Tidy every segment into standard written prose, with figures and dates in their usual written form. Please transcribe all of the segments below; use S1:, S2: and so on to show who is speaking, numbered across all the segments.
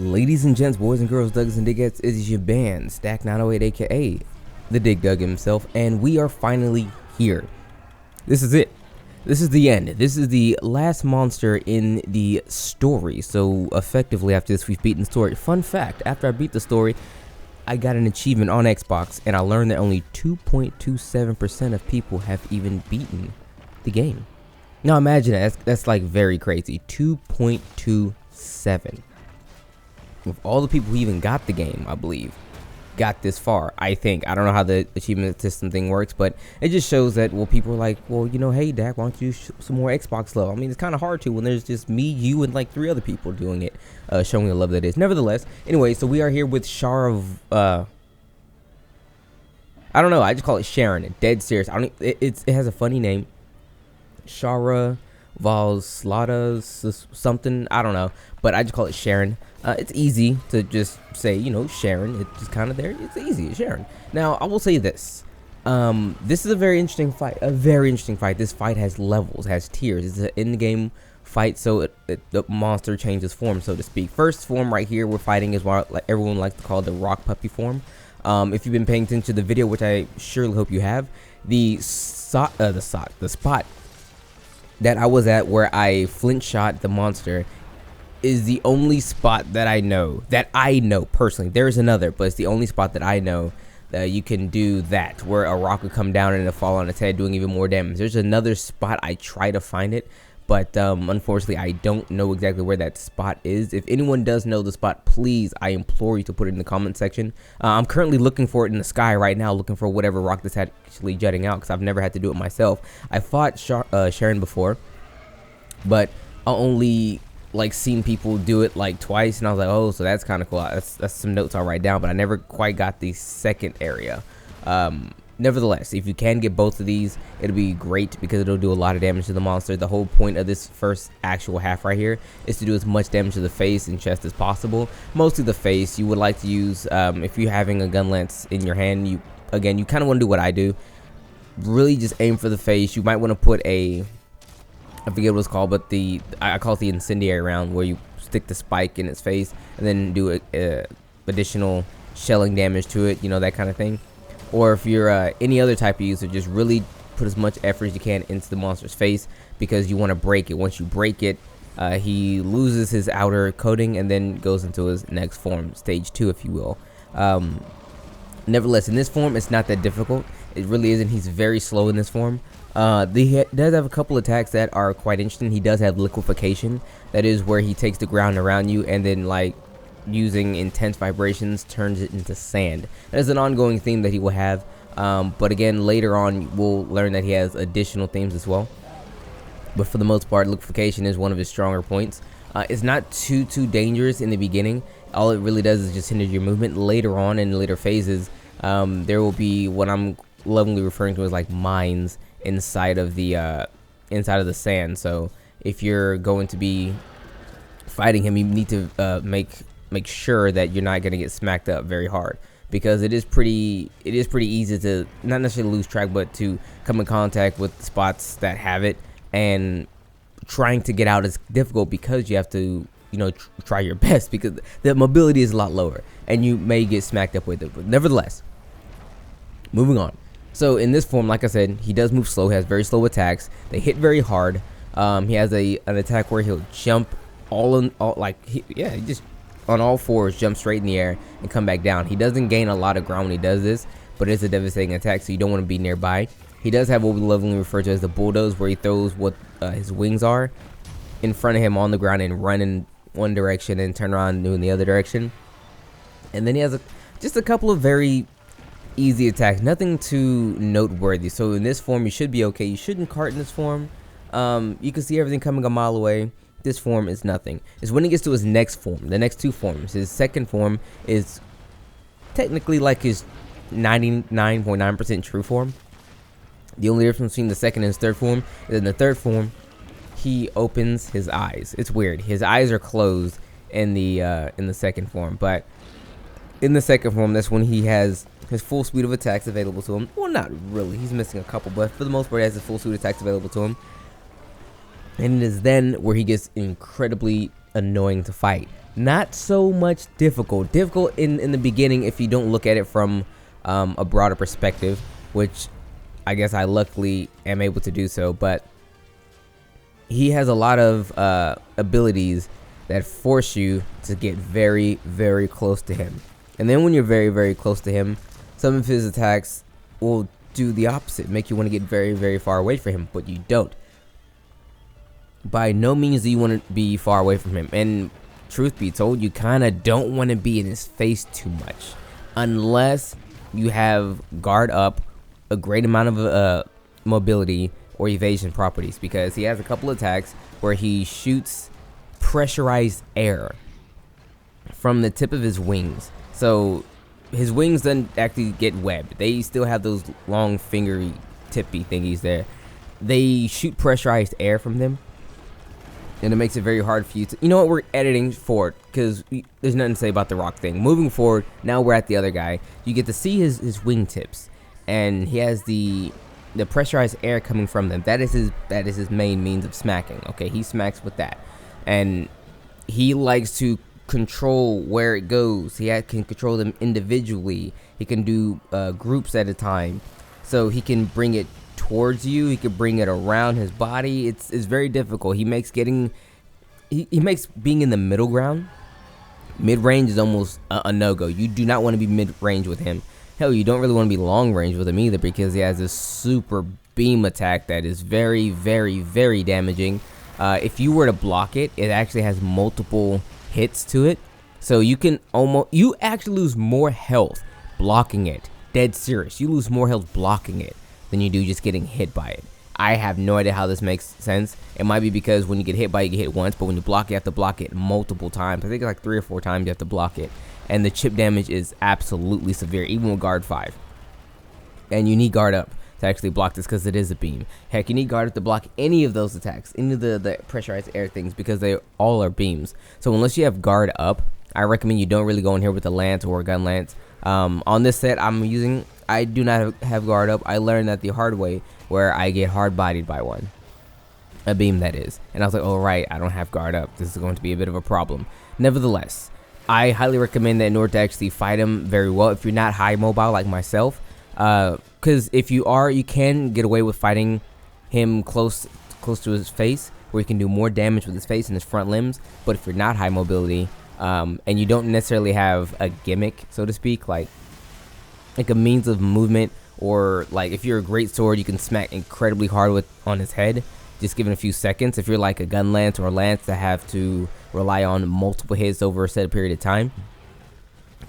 S1: Ladies and gents, boys and girls, Dougs and Diggets, it is your band, Stack 908, aka the Dig Dug himself, and we are finally here. This is it. This is the end. This is the last monster in the story. So effectively after this we've beaten the story. Fun fact, after I beat the story, I got an achievement on Xbox and I learned that only 2.27% of people have even beaten the game. Now imagine that, that's like very crazy. 2.27. With all the people who even got the game, I believe, got this far, I think. I don't know how the achievement system thing works, but it just shows that, well, people are like, well, you know, hey, Dak, why don't you do some more Xbox love? I mean, it's kind of hard to when there's just me, you, and like 3 other people doing it, showing the love that is. Nevertheless, anyway, so we are here with Shara, I don't know, I just call it Sharon. Dead serious. It has a funny name. Shara Valslada something, I don't know, but I just call it Sharon. It's easy to just say, you know, Sharon. It's just kind of there. It's easy, it's Sharon. Now, I will say this. This is a very interesting fight. This fight has levels, has tiers. It's an in-game fight, so the monster changes form, so to speak. First form right here we're fighting is what everyone likes to call the rock puppy form. If you've been paying attention to the video, which I surely hope you have, the spot that I was at where I flint shot the monster is the only spot that I know personally. There's another, but it's the only spot that I know that you can do that, where a rock would come down and it'll fall on its head, doing even more damage. There's another spot, I try to find it, but unfortunately I don't know exactly where that spot is. If anyone does know the spot, please, I implore you to put it in the comment section. I'm currently looking for it in the sky right now, looking for whatever rock that's actually jutting out, because I've never had to do it myself. I fought Sharon before, but I only like seen people do it like twice, and I was like, oh, so that's kind of cool. That's some notes I'll write down, but I never quite got the second area. Nevertheless, if you can get both of these, it'll be great because it'll do a lot of damage to the monster. The whole point of this first actual half right here is to do as much damage to the face and chest as possible. Mostly the face. You would like to use, if you're having a gun lance in your hand, you kind of want to do what I do. Really just aim for the face. You might want to put a, I forget what it's called, but I call it the incendiary round, where you stick the spike in its face and then do additional shelling damage to it, you know, that kind of thing. Or if you're any other type of user, just really put as much effort as you can into the monster's face, because you want to break it. Once you break it, he loses his outer coating and then goes into his next form, stage 2, if you will. Nevertheless, in this form, it's not that difficult. It really isn't. He's very slow in this form. He does have a couple attacks that are quite interesting. He does have liquefaction. That is where he takes the ground around you and then, like, using intense vibrations, turns it into sand. That is an ongoing theme that he will have. But again, later on, we'll learn that he has additional themes as well. But for the most part, liquefaction is one of his stronger points. It's not too dangerous in the beginning. All it really does is just hinder your movement. Later on, in later phases, there will be what I'm lovingly referring to as like mines inside of the sand. So if you're going to be fighting him, you need to make sure that you're not going to get smacked up very hard, because it is pretty easy to not necessarily lose track, but to come in contact with spots that have it, and trying to get out is difficult because you have to, you know, try your best, because the mobility is a lot lower and you may get smacked up with it. But nevertheless, moving on. So in this form, like I said, he does move slow. He has very slow attacks. They hit very hard. He has an attack where he'll jump he just on all fours, jump straight in the air and come back down. He doesn't gain a lot of ground when he does this, but it's a devastating attack, so you don't want to be nearby. He does have what we lovingly refer to as the bulldoze, where he throws what his wings are in front of him on the ground and run in one direction and turn around and do in the other direction. And then he has just a couple of very easy attacks, nothing too noteworthy. So in this form, you should be okay. You shouldn't cart in this form. You can see everything coming a mile away. This form is nothing. It's when he gets to his next form, the next 2 forms. His second form is technically like his 99.9% true form. The only difference between the second and his third form is in the third form, he opens his eyes. It's weird. His eyes are closed in the second form, but in the second form, that's when he has his full suite of attacks available to him. Well, not really. He's missing a couple, but for the most part, he has his full suite of attacks available to him. And it is then where he gets incredibly annoying to fight. not so much difficult in the beginning if you don't look at it from a broader perspective, which I guess I luckily am able to do so. But he has a lot of abilities that force you to get very, very close to him. And then when you're very, very close to him, some of his attacks will do the opposite, make you want to get very, very far away from him, but you don't. By no means do you want to be far away from him. And truth be told, you kind of don't want to be in his face too much, unless you have guard up, a great amount of mobility or evasion properties, because he has a couple attacks where he shoots pressurized air from the tip of his wings. So his wings don't actually get webbed. They still have those long fingery tippy thingies there. They shoot pressurized air from them, and it makes it very hard for you to, you know what, we're editing forward because there's nothing to say about the rock thing. Moving forward, now we're at the other guy. You get to see his wingtips, and he has the pressurized air coming from them. That is his main means of smacking. Okay, he smacks with that, and he likes to control where it goes. He can control them individually. He can do groups at a time, so he can bring it towards you. He can bring it around his body. It's very difficult. He makes being in the middle ground, mid-range, is almost a no-go. You do not want to be mid-range with him. Hell, you don't really want to be long-range with him either, because he has this super beam attack that is very, very, very damaging. If you were to block it, it actually has multiple hits to it, so you actually lose more health blocking it. Dead serious, you lose more health blocking it than you do just getting hit by it. I have no idea how this makes sense. It might be because when you get hit by it, you get hit once, but when you block it, you have to block it multiple times. I think it's like 3 or 4 times you have to block it, and the chip damage is absolutely severe, even with guard 5. And you need guard up to actually block this, because it is a beam. Heck, you need guard up to block any of those attacks, any of the pressurized air things, because they all are beams. So unless you have guard up, I recommend you don't really go in here with a lance or a gun lance. On this set I do not have guard up. I learned that the hard way, where I get hard bodied by one, a beam that is, and I was like, oh right, I don't have guard up, this is going to be a bit of a problem. Nevertheless, I highly recommend that in order to actually fight him very well, if you're not high mobile like myself, because if you are, you can get away with fighting him close to his face, where you can do more damage with his face and his front limbs. But if you're not high mobility, and you don't necessarily have a gimmick, so to speak, like a means of movement, or like if you're a great sword, you can smack incredibly hard on his head, just given a few seconds. If you're like a gun lance or a lance that have to rely on multiple hits over a set period of time,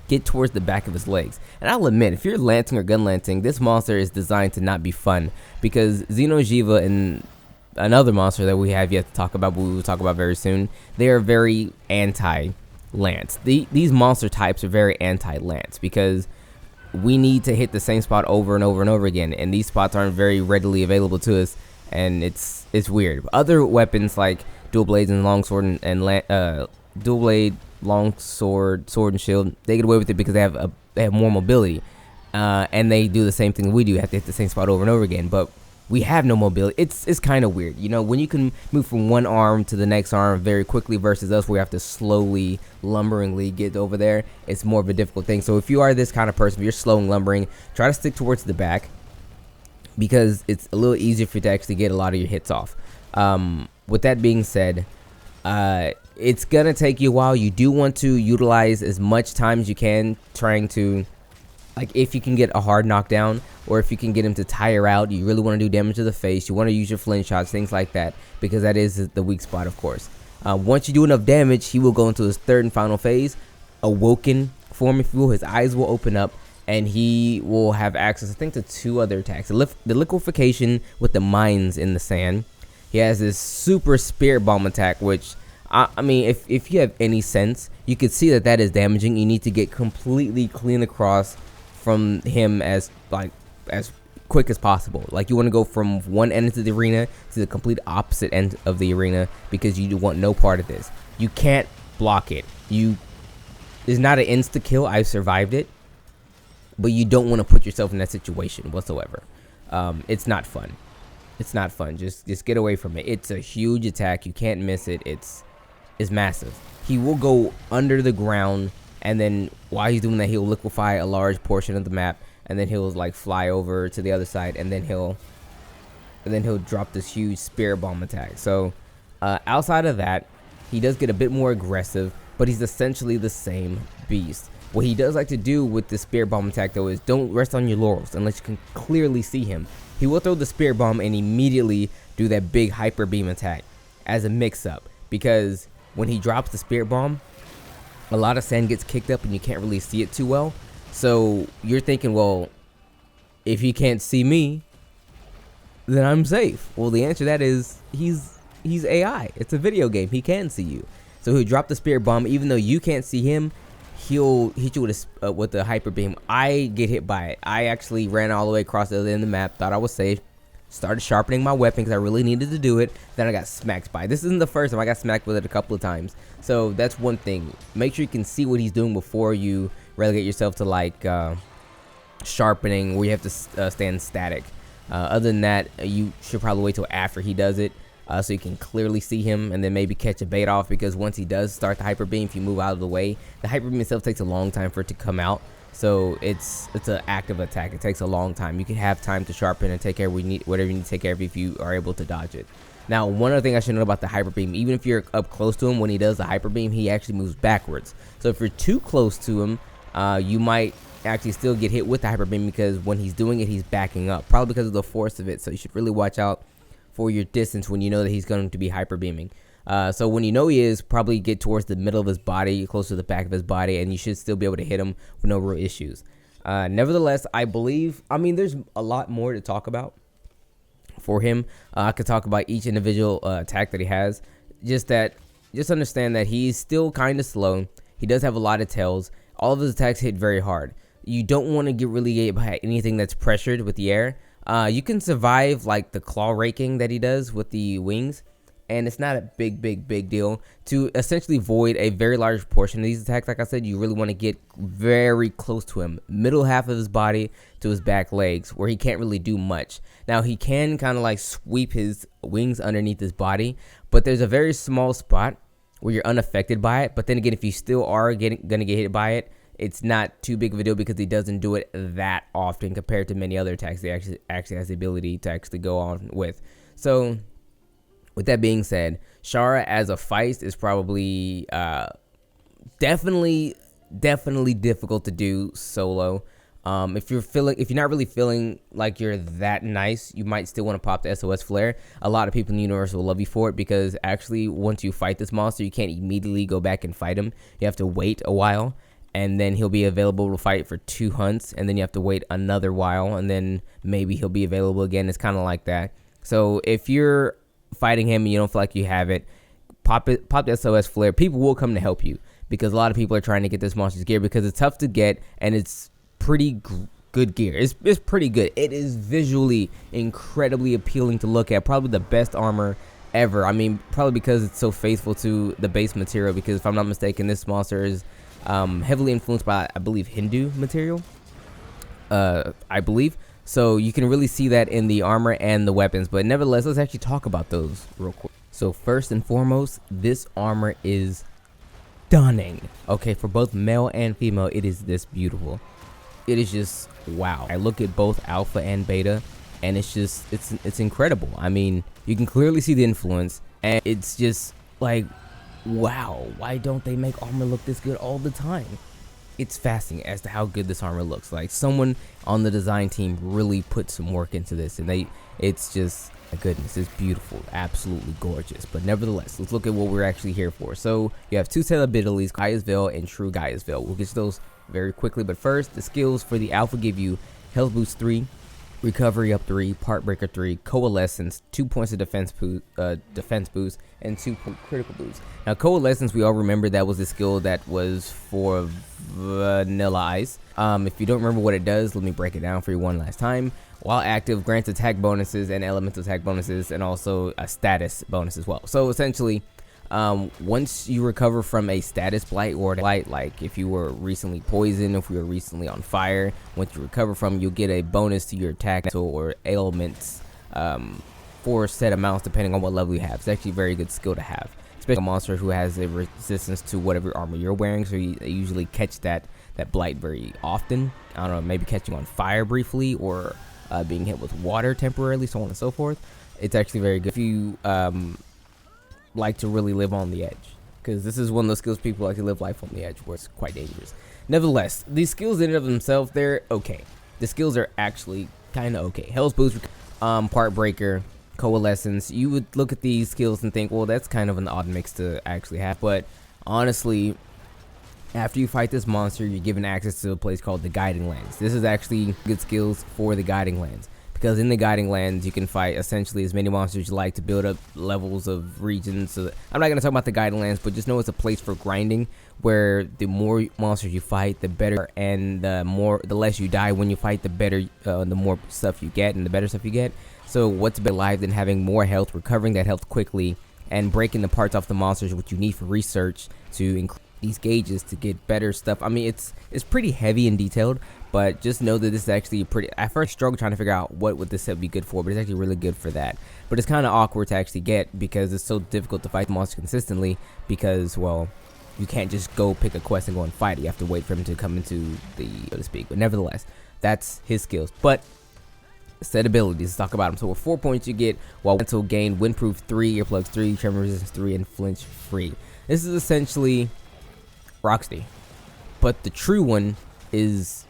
S1: get towards the back of his legs. And I'll admit, if you're lancing or gun lancing, this monster is designed to not be fun, because Xeno'jiiva and another monster that we have yet to talk about, but we will talk about very soon, they are very anti-lance. These monster types are very anti-lance, because we need to hit the same spot over and over and over again, and these spots aren't very readily available to us, and it's weird. Other weapons like dual blades and longsword and dual blade, longsword, sword and shield, they get away with it because they have more mobility, and they do the same thing we do, have to hit the same spot over and over again. But we have no mobility. It's kind of weird, you know, when you can move from one arm to the next arm very quickly, versus us, we have to slowly, lumberingly get over there. It's more of a difficult thing. So if you are this kind of person, if you're slow and lumbering, try to stick towards the back, because it's a little easier for you to actually get a lot of your hits off. With that being said, it's gonna take you a while. You do want to utilize as much time as you can, trying to, like, if you can get a hard knockdown, or if you can get him to tire out, you really want to do damage to the face, you want to use your flint shots, things like that, because that is the weak spot, of course. Once you do enough damage, he will go into his third and final phase, awoken form, if you will. His eyes will open up, and he will have access, I think, to 2 other attacks. The liquefaction with the mines in the sand. He has this super spirit bomb attack, which, I mean, if you have any sense, you could see that is damaging. You need to get completely clean across from him as quick as possible. Like, you want to go from one end of the arena to the complete opposite end of the arena, because you want no part of this. You can't block it. It's not an insta kill. I've survived it, but you don't want to put yourself in that situation whatsoever. It's not fun. It's not fun. Just get away from it. It's a huge attack. You can't miss it. It's is massive. He will go under the ground, and then while he's doing that, he'll liquefy a large portion of the map, and then he'll like fly over to the other side, and then he'll drop this huge spirit bomb attack. So outside of that, he does get a bit more aggressive, but he's essentially the same beast. What he does like to do with the spirit bomb attack though is don't rest on your laurels unless you can clearly see him. He will throw the spirit bomb and immediately do that big hyper beam attack as a mix up, because when he drops the spirit bomb, a lot of sand gets kicked up and you can't really see it too well. So you're thinking, well, if he can't see me, then I'm safe. Well, the answer to that is he's AI. It's a video game. He can see you. So he'll drop the spirit bomb even though you can't see him. He'll hit you with the hyper beam. I get hit by it. I actually ran all the way across the other end of the map, thought I was safe, started sharpening my weapon because I really needed to do it. Then I got smacked by it. This isn't the first time. I got smacked with it a couple of times. So that's one thing. Make sure you can see what he's doing before you relegate yourself to like sharpening where you have to stand static. Other than that, you should probably wait till after he does it, so you can clearly see him, and then maybe catch a bait off, because once he does start the hyper beam, if you move out of the way, the hyper beam itself takes a long time for it to come out. So it's an active attack. It takes a long time. You can have time to sharpen and take care of whatever you need to take care of if you are able to dodge it. Now, one other thing I should know about the hyper beam: even if you're up close to him, when he does the hyper beam, he actually moves backwards. So if you're too close to him, you might actually still get hit with the hyper beam, because when he's doing it, he's backing up, probably because of the force of it. So you should really watch out for your distance when you know that he's going to be hyper beaming. So when you know he is, probably get towards the middle of his body, close to the back of his body, and you should still be able to hit him with no real issues. Nevertheless, I mean, there's a lot more to talk about for him. I could talk about each individual attack that he has. Just understand that he's still kind of slow. He does have a lot of tails. All of his attacks hit very hard. You don't want to get really hit by anything that's pressured with the air. You can survive like the claw raking that he does with the wings, and it's not a big deal. To essentially void a very large portion of these attacks, like I said, you really want to get very close to him, middle half of his body to his back legs, where he can't really do much. Now he can kind of like sweep his wings underneath his body, but there's a very small spot where you're unaffected by it. But then again, if you still are gonna get hit by it, it's not too big of a deal, because he doesn't do it that often compared to many other attacks he actually has the ability to actually go on with. So with that being said, Shara as a feist is probably definitely difficult to do solo. If you're not really feeling like you're that nice, you might still want to pop the SOS flare. A lot of people in the universe will love you for it, because actually once you fight this monster, you can't immediately go back and fight him. You have to wait a while, and then he'll be available to fight for 2 hunts, and then you have to wait another while, and then maybe he'll be available again. It's kind of like that. So if you're fighting him and you don't feel like you have it, pop the SOS flare. People will come to help you, because a lot of people are trying to get this monster's gear, because it's tough to get, and it's pretty good gear. It's pretty good. It is visually incredibly appealing to look at. Probably the best armor ever. I mean, probably because it's so faithful to the base material, because if I'm not mistaken, this monster is heavily influenced by, I believe, Hindu material, I believe. So you can really see that in the armor and the weapons. But nevertheless, let's actually talk about those real quick. So first and foremost, this armor is stunning. Okay, for both male and female, it is this beautiful. It is just wow. I look at both alpha and beta, and it's incredible. I mean, you can clearly see the influence, and it's just like, wow, why don't they make armor look this good all the time? It's fascinating as to how good this armor looks. Like, someone on the design team really put some work into this, and it's just, my goodness, it's beautiful, absolutely gorgeous. But nevertheless, let's look at what we're actually here for. So you have 2 set abilities, Gaia's Veil and True Gaia's Veil. We'll get to those very quickly, but first, the skills for the alpha give you health boost 3, recovery up 3, part breaker 3, coalescence, 2 points of defense boost, and 2 critical boost. Now, coalescence, we all remember that was the skill that was for Vanilla Ice. If you don't remember what it does, let me break it down for you one last time. While active, grants attack bonuses and elemental attack bonuses, and also a status bonus as well. So essentially, once you recover from a status blight or blight, like if you were recently poisoned, if you were recently on fire, once you recover from, you'll get a bonus to your attack or ailments for set amounts depending on what level you have. It's actually a very good skill to have. especially a monster who has a resistance to whatever armor you're wearing, so you usually catch that blight very often. I don't know, maybe catching on fire briefly, or being hit with water temporarily, so on and so forth. It's actually very good if you like to really live on the edge, because this is one of those skills people like to live life on the edge, where it's quite dangerous. Nevertheless, these skills in and of themselves, they're okay. The skills are actually kind of okay. Hell's Boost, Part Breaker, Coalescence. You would look at these skills and think, well, that's kind of an odd mix to actually have. But honestly, after you fight this monster, you're given access to a place called the Guiding Lands. This is actually good skills for the Guiding Lands, because in the Guiding Lands, you can fight essentially as many monsters as you like to build up levels of regions. So I'm not going to talk about the Guiding Lands, but just know it's a place for grinding, where the more monsters you fight, the better, and the less you die when you fight, the better, the more stuff you get, and the better stuff you get. So what's better life than having more health, recovering that health quickly, and breaking the parts off the monsters, which you need for research to increase these gauges to get better stuff. I mean, it's pretty heavy and detailed, but just know that this is actually pretty. I first struggled trying to figure out what would this set be good for, but it's actually really good for that. But it's kind of awkward to actually get, because it's so difficult to fight the monster consistently, because, well, you can't just go pick a quest and go and fight it. You have to wait for him to come into the, so to speak. But nevertheless, that's his skills. But set abilities, let's talk about them. So with 4 points, you get mental gain, windproof 3, earplugs 3, tremor resistance 3, and flinch free. This is essentially Rocksteady, but the true one is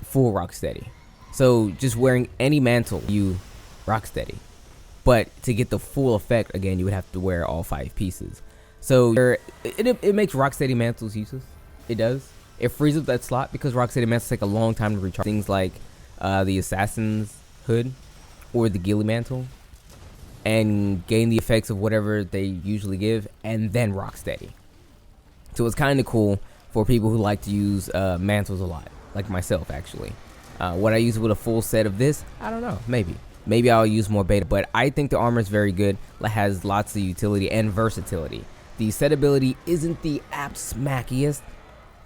S1: full Rocksteady. So just wearing any mantle, you Rocksteady. But to get the full effect, again, you would have to wear all 5 pieces. So it makes Rocksteady mantles useless. It does. It frees up that slot, because Rocksteady mantles take a long time to recharge. Things like the Assassin's Hood or the Ghillie Mantle, and gain the effects of whatever they usually give, and then Rocksteady. So it's kind of cool for people who like to use mantles a lot, like myself, actually. Would I use it with a full set of this? I don't know. Maybe I'll use more beta, but I think the armor is very good. It has lots of utility and versatility. The set ability isn't the smackiest,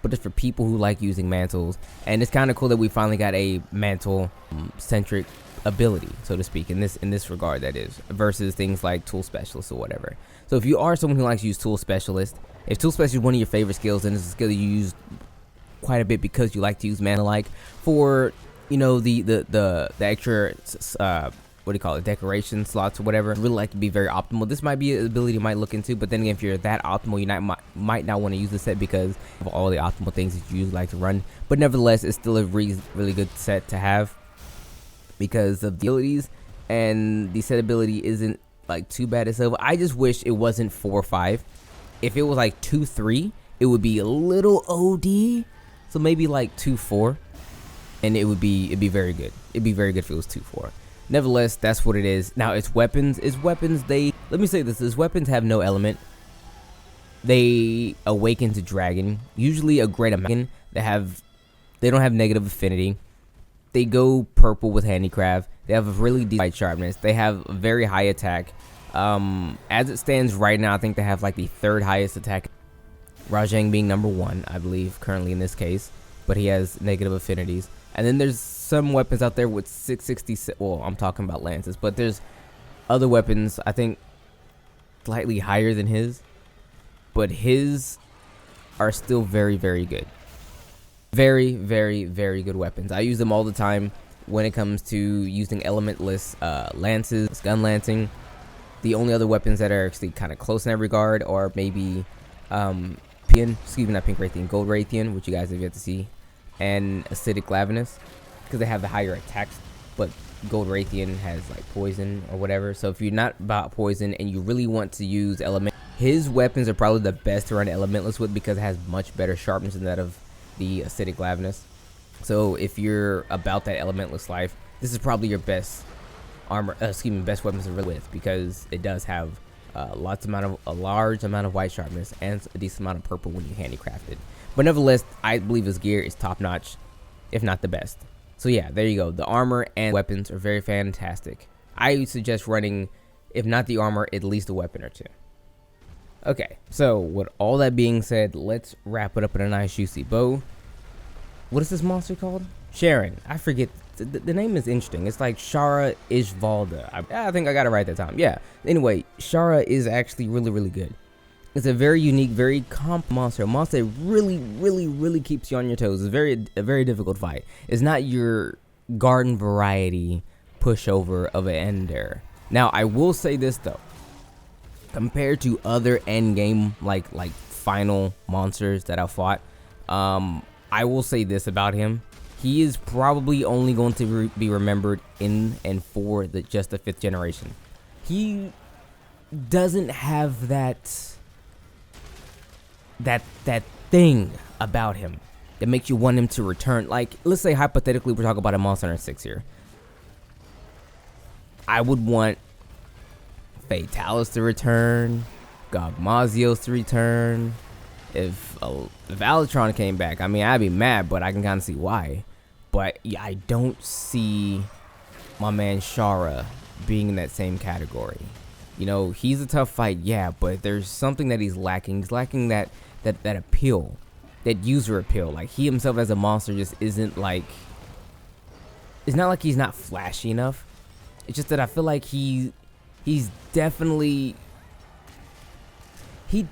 S1: but it's for people who like using mantles. And it's kind of cool that we finally got a mantle-centric ability, so to speak, in this regard, that is, versus things like Tool Specialist or whatever. So if you are someone who likes to use Tool Specialist, if Tool Specialist is one of your favorite skills, and it's a skill that you use quite a bit because you like to use mana-like for, you know, the extra what do you call it, decoration slots or whatever, really like to be very optimal, this might be an ability you might look into. But then again, if you're that optimal, you might not want to use the set because of all the optimal things that you usually like to run. But nevertheless, it's still a really good set to have because of the abilities, and the set ability isn't like too bad itself. I just wish it wasn't 4 or 5. If it was like 2, 3, it would be a little OD. So maybe like 2, 4, and it'd be very good. It'd be very good if it was 2, 4. Nevertheless, that's what it is. Now, its weapons, let me say this, its weapons have no element. They awaken to dragon, usually a great amount. They don't have negative affinity. They go purple with handicraft. They have a really deep sharpness. They have a very high attack. As it stands right now, I think they have like the 3rd highest attack. Rajang being number 1, I believe, currently in this case, but he has negative affinities. And then there's some weapons out there with 660. Well, I'm talking about lances, but there's other weapons, I think, slightly higher than his, but his are still very, very good. Very, very, very good weapons. I use them all the time when it comes to using elementless lances, gun lancing. The only other weapons that are actually kind of close in that regard are maybe Pink Raytheon, Gold Raytheon, which you guys have yet to see, and Acidic Lavinus, because they have the higher attacks, but Gold Raytheon has like poison or whatever. So if you're not about poison and you really want to use element, his weapons are probably the best to run elementless with, because it has much better sharpness than that of the Acidic Lavinus. So if you're about that elementless life, this is probably your best armor, best weapons to run with, because it does have a large amount of white sharpness and a decent amount of purple when you handicraft it. But nevertheless, I believe his gear is top notch, if not the best. So yeah, there you go. The armor and weapons are very fantastic. I suggest running, if not the armor, at least a weapon or 2. Okay, so with all that being said, let's wrap it up in a nice juicy bow. What is this monster called? Sharon. I forget. The name is interesting. It's like Shara Isvalda. I think I got it right that time. Yeah. Anyway, Shara is actually really, really good. It's a very unique, very comp monster. A monster that really keeps you on your toes. It's a very difficult fight. It's not your garden variety pushover of an ender. Now, I will say this though. Compared to other end game like final monsters that I fought, I will say this about him. He is probably only going to be remembered in and for just the 5th generation. He doesn't have that thing about him that makes you want him to return. Like, let's say hypothetically we're talking about a Monster Hunter 6 here. I would want Fatalis to return, Gogmazios to return. If Alatron came back, I mean, I'd be mad, but I can kind of see why. But yeah, I don't see my man Shara being in that same category. You know, he's a tough fight, yeah, but there's something that he's lacking. He's lacking that appeal, that user appeal. Like, he himself as a monster just isn't like, it's not like he's not flashy enough. It's just that I feel like he's definitely, he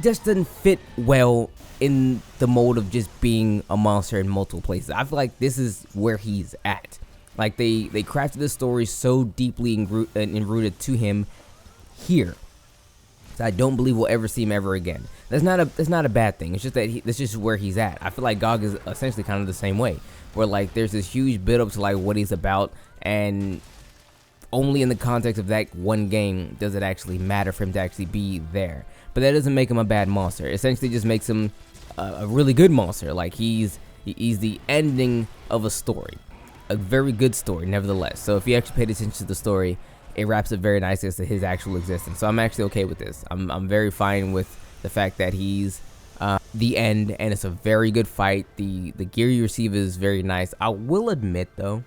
S1: just doesn't fit well in the mold of just being a monster in multiple places. I feel like this is where he's at. Like, they crafted the story so deeply and rooted to him here, so I don't believe we'll ever see him ever again. That's not a bad thing. It's just that that's just where he's at. I feel like Gog is essentially kind of the same way, where like there's this huge build up to like what he's about, and only in the context of that one game does it actually matter for him to actually be there. But that doesn't make him a bad monster. It essentially just makes him a really good monster. Like, he's the ending of a story, a very good story nevertheless. So if you actually paid attention to the story, it wraps up very nicely as to his actual existence. So I'm actually okay with this. I'm very fine with the fact that he's the end, and it's a very good fight. The gear you receive is very nice. I will admit though,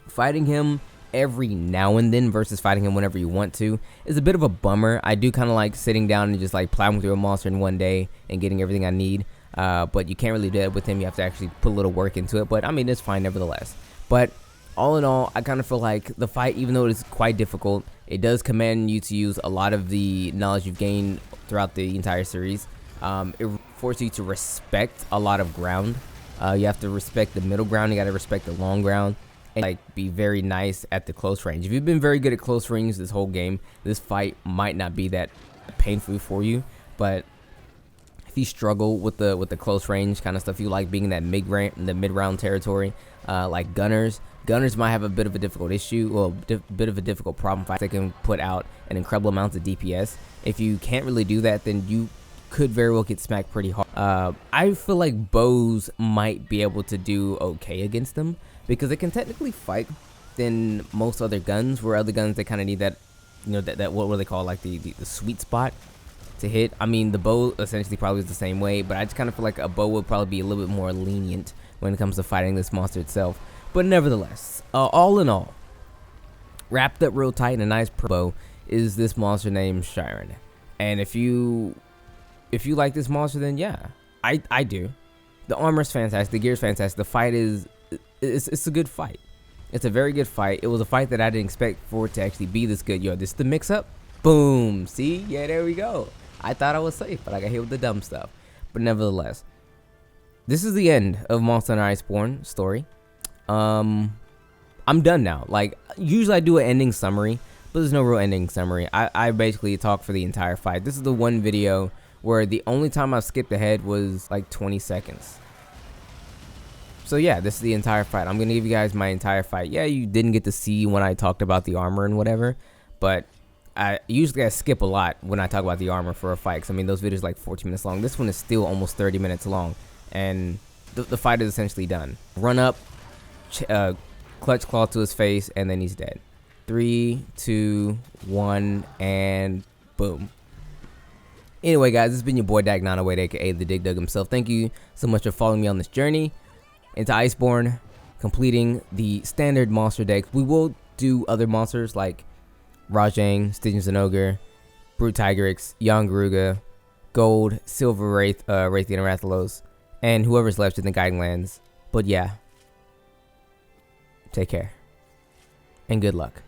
S1: fighting him every now and then versus fighting him whenever you want to is a bit of a bummer. I do kind of like sitting down and just like plowing through a monster in one day and getting everything I need, but you can't really do that with him. You have to actually put a little work into it, but I mean, it's fine nevertheless. But all in all, I kind of feel like the fight, even though it is quite difficult, it does command you to use a lot of the knowledge you've gained throughout the entire series. It forces you to respect a lot of ground. You have to respect the middle ground, you got to respect the long ground, and like be very nice at the close range. If you've been very good at close range this whole game, this fight might not be that painful for you. But if you struggle with the close range kind of stuff, you like being in that mid round territory, like gunners might have a bit of a difficult issue, well, bit of a difficult problem fight. They can put out an incredible amount of DPS. If you can't really do that, then you could very well get smacked pretty hard. I feel like bows might be able to do okay against them, because they can technically fight than most other guns, where other guns, they kind of need that, you know, that what do they call, like the sweet spot to hit. I mean, the bow essentially probably is the same way, but I just kind of feel like a bow would probably be a little bit more lenient when it comes to fighting this monster itself. But nevertheless, all in all, wrapped up real tight in a nice bow is this monster named Shara. And if you like this monster, then yeah, I do. The armor's fantastic, the gear's fantastic, the fight is, it's a good fight. It's a very good fight. It was a fight that I didn't expect for it to actually be this good. Yo, this is the mix up. Boom. See? Yeah, there we go. I thought I was safe, but I got hit with the dumb stuff. But nevertheless, this is the end of Monster Hunter Iceborne story. I'm done now. Like, usually I do an ending summary, but there's no real ending summary. I basically talk for the entire fight. This is the one video where the only time I skipped ahead was like 20 seconds. So yeah, this is the entire fight. I'm gonna give you guys my entire fight. Yeah, you didn't get to see when I talked about the armor and whatever, but I usually skip a lot when I talk about the armor for a fight, because I mean, those videos are like 14 minutes long. This one is still almost 30 minutes long, and the fight is essentially done. Run up, clutch claw to his face, and then he's dead. 3, 2, 1, and boom. Anyway, guys, this has been your boy Dag908, aka the Dig Dug himself. Thank you so much for following me on this journey into Iceborne, completing the standard monster decks. We will do other monsters like Rajang, Stygian Zinogre, Brute Tigerix, Young Garuga, Gold, Silver Wraith, Raytheon Rathalos, and whoever's left in the Guiding Lands. But yeah, take care, and good luck.